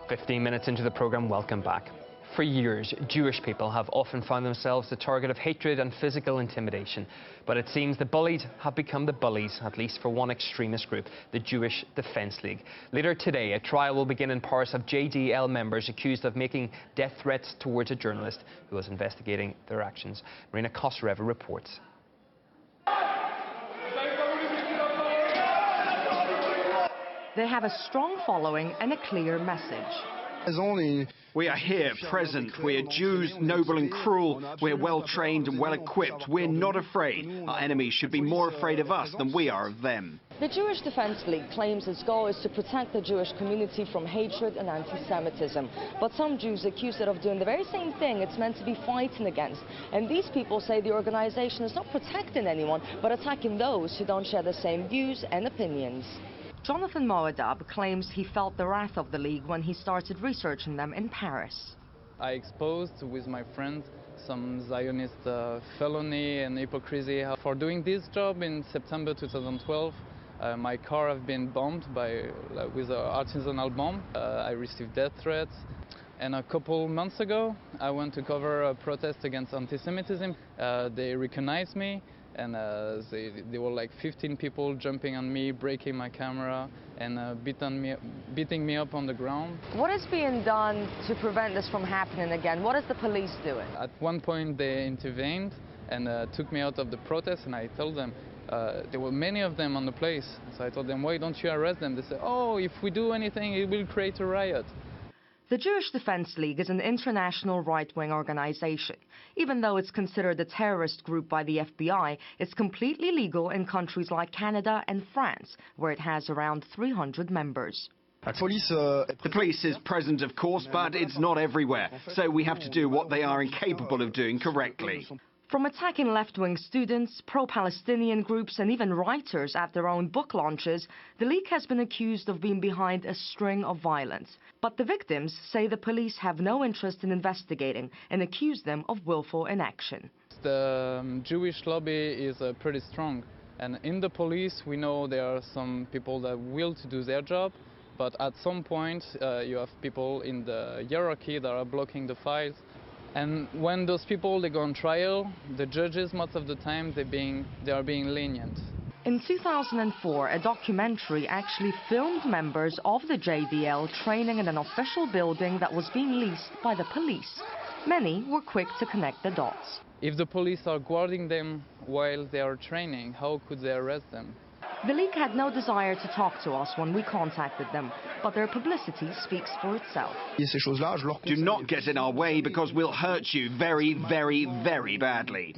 15 minutes into the programme, welcome back. For years, Jewish people have often found themselves the target of hatred and physical intimidation. But it seems the bullied have become the bullies, at least for one extremist group, the Jewish Defense League. Later today, a trial will begin in Paris of JDL members accused of making death threats towards a journalist who was investigating their actions. Marina Kosareva reports. They have a strong following and a clear message. We are here, present. We are Jews, noble and cruel. We're well-trained and well-equipped. We're not afraid. Our enemies should be more afraid of us than we are of them. The Jewish Defense League claims its goal is to protect the Jewish community from hatred and anti-Semitism. But some Jews accuse it of doing the very same thing it's meant to be fighting against. And these people say the organization is not protecting anyone, but attacking those who don't share the same views and opinions. Jonathan Moadab claims he felt the wrath of the League when he started researching them in Paris. I exposed with my friends some Zionist felony and hypocrisy. For doing this job in September 2012, my car have been bombed with an artisanal bomb. I received death threats. And a couple months ago, I went to cover a protest against anti-Semitism. They recognized me. And there were like 15 people jumping on me, breaking my camera, and beating me up on the ground. What is being done to prevent this from happening again? What is the police doing? At one point, they intervened and took me out of the protest, and I told them, there were many of them on the place. So I told them, why don't you arrest them? They said, oh, if we do anything, it will create a riot. The Jewish Defense League is an international right-wing organization. Even though it's considered a terrorist group by the FBI, it's completely legal in countries like Canada and France, where it has around 300 members. The police is present, of course, but it's not everywhere. So we have to do what they are incapable of doing correctly. From attacking left-wing students, pro-Palestinian groups and even writers at their own book launches, the League has been accused of being behind a string of violence. But the victims say the police have no interest in investigating and accuse them of willful inaction. The Jewish lobby is pretty strong. And in the police, we know there are some people that will to do their job. But at some point, you have people in the hierarchy that are blocking the files. And when those people, they go on trial, the judges, most of the time, they are being lenient. In 2004, a documentary actually filmed members of the JDL training in an official building that was being leased by the police. Many were quick to connect the dots. If the police are guarding them while they are training, how could they arrest them? The League had no desire to talk to us when we contacted them, but their publicity speaks for itself. Do not get in our way because we'll hurt you very, very, very badly.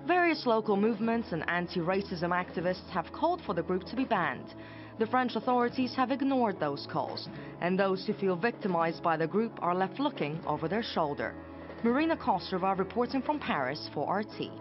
Various local movements and anti-racism activists have called for the group to be banned. The French authorities have ignored those calls, and those who feel victimized by the group are left looking over their shoulder. Marina Kosareva reporting from Paris for RT.